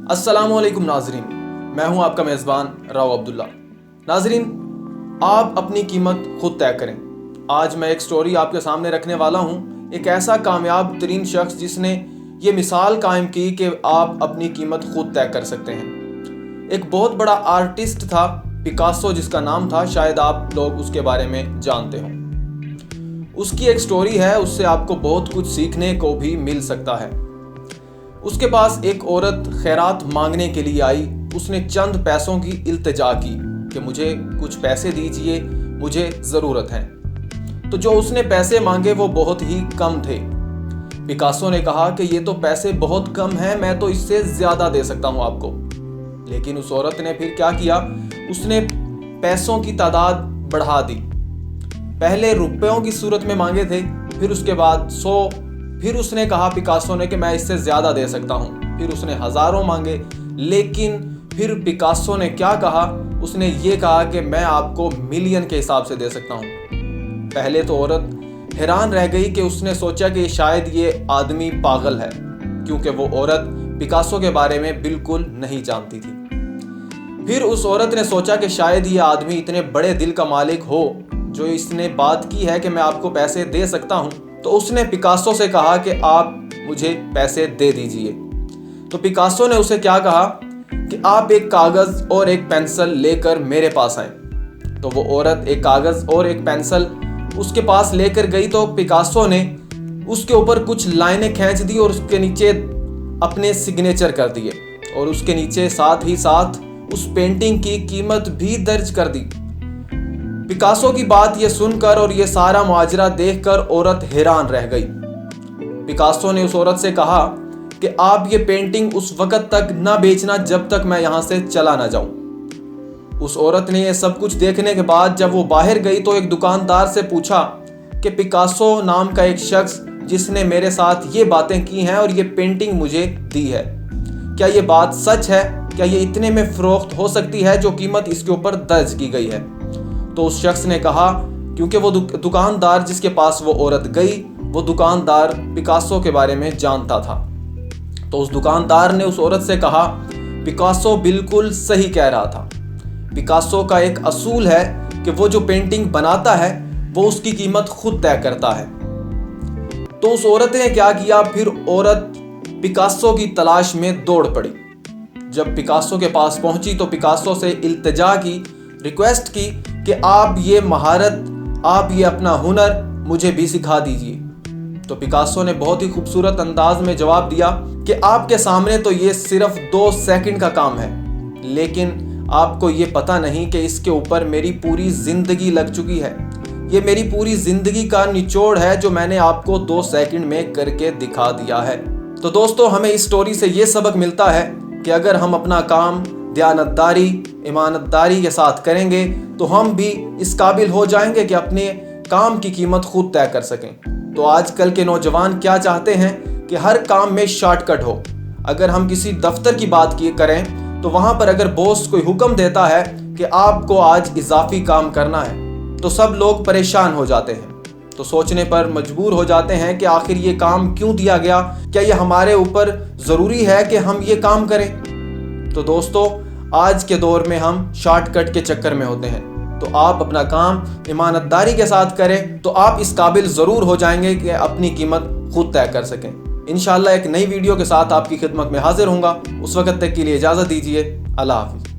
अस्सलाम वालेकुम नाजरीन, मैं हूं आपका मेज़बान राव अब्दुल्ला। नाजरीन, आप अपनी कीमत खुद तय करें। आज मैं एक स्टोरी आपके सामने रखने वाला हूं, एक ऐसा कामयाब तरीन शख्स जिसने ये मिसाल कायम की कि आप अपनी कीमत खुद तय कर सकते हैं। एक बहुत बड़ा आर्टिस्ट था, पिकासो जिसका नाम था, शायद आप लोग उसके बारे में जानते हो। उसकी एक स्टोरी है, उससे आपको बहुत कुछ सीखने को भी मिल सकता है। उसके पास एक औरत खैरात मांगने के लिए आई। उसने चंद पैसों की इल्तिजा की कि मुझे कुछ पैसे दीजिए, मुझे ज़रूरत है। तो जो उसने पैसे मांगे वो बहुत ही कम थे। पिकासो ने कहा कि ये तो पैसे बहुत कम हैं, मैं तो इससे ज़्यादा दे सकता हूँ आपको। लेकिन उस औरत ने फिर क्या किया, उसने पैसों की तादाद बढ़ा दी। पहले रुपयों की सूरत में मांगे थे, फिर उसके बाद 100, फिर उसने कहा पिकासो ने कि मैं इससे ज़्यादा दे सकता हूँ। फिर उसने हज़ारों मांगे, लेकिन फिर पिकासो ने क्या कहा, उसने ये कहा कि मैं आपको मिलियन के हिसाब से दे सकता हूँ। पहले तो औरत हैरान रह गई कि उसने सोचा कि शायद ये आदमी पागल है, क्योंकि वो औरत पिकासो के बारे में बिल्कुल नहीं जानती थी। फिर उस औरत ने सोचा कि शायद ये आदमी इतने बड़े दिल का मालिक हो जो इसने बात की है कि मैं आपको पैसे दे सकता हूँ। तो उसने पिकासो से कहा कि आप मुझे पैसे दे दीजिए। तो पिकासो ने उसे क्या कहा कि आप एक कागज़ और एक पेंसिल लेकर मेरे पास आए। तो वो औरत एक कागज़ और एक पेंसिल उसके पास लेकर गई। तो पिकासो ने उसके ऊपर कुछ लाइनें खींच दी और उसके नीचे अपने सिग्नेचर कर दिए, और उसके नीचे साथ ही साथ उस पेंटिंग की कीमत भी दर्ज कर दी। पिकासो की बात ये सुनकर और ये सारा मुआजरा देखकर औरत हैरान रह गई। पिकासो ने उस औरत से कहा कि आप ये पेंटिंग उस वक्त तक ना बेचना जब तक मैं यहाँ से चला ना जाऊं। उस औरत ने ये सब कुछ देखने के बाद जब वो बाहर गई तो एक दुकानदार से पूछा कि पिकासो नाम का एक शख्स जिसने मेरे साथ ये बातें की हैं और ये पेंटिंग मुझे दी है, क्या ये बात सच है? क्या ये इतने में फरोख्त हो सकती है जो कीमत इसके ऊपर दर्ज की गई है? तो उस शख्स ने कहा, क्योंकि वो दुकानदार जिसके पास वो औरत गई, वो दुकानदार पिकासो के बारे में जानता था। तो उस दुकानदार ने उस औरत से कहा, पिकासो बिल्कुल सही कह रहा था। पिकासो का एक असूल है कि वो जो पेंटिंग बनाता है वो उसकी कीमत खुद तय करता है। तो उस औरत ने क्या किया, फिर औरत पिकासो की तलाश में दौड़ पड़ी। जब पिकासो के पास पहुंची तो पिकासो से इल्तिजा की, रिक्वेस्ट की कि आप ये महारत, आप ये अपना हुनर मुझे भी सिखा दीजिए। तो पिकासो ने बहुत ही खूबसूरत अंदाज में जवाब दिया कि आपके सामने तो ये सिर्फ 2 सेकंड का काम है, लेकिन आपको ये पता नहीं कि इसके ऊपर मेरी पूरी जिंदगी लग चुकी है। ये मेरी पूरी जिंदगी का निचोड़ है जो मैंने आपको 2 सेकंड में करके दिखा दिया है। तो दोस्तों, हमें इस स्टोरी से ये सबक मिलता है कि अगर हम अपना काम दयानतदारी, ईमानदारी के साथ करेंगे तो हम भी इस काबिल हो जाएंगे कि अपने काम की कीमत खुद तय कर सकें। तो आजकल के नौजवान क्या चाहते हैं कि हर काम में शॉर्टकट हो। अगर हम किसी दफ्तर की बात करें तो वहां पर अगर बॉस कोई हुक्म देता है कि आपको आज इजाफी काम करना है, तो सब लोग परेशान हो जाते हैं। तो सोचने पर मजबूर हो जाते हैं कि आखिर ये काम क्यों दिया गया, क्या ये हमारे ऊपर ज़रूरी है कि हम ये काम करें? तो दोस्तों, आज के दौर में हम शॉर्टकट के चक्कर में होते हैं। तो आप अपना काम ईमानदारी के साथ करें तो आप इस काबिल ज़रूर हो जाएंगे कि अपनी कीमत खुद तय कर सकें। इंशाल्लाह एक नई वीडियो के साथ आपकी खिदमत में हाजिर होऊंगा। उस वक्त तक के लिए इजाज़त दीजिए। अल्लाह हाफिज़।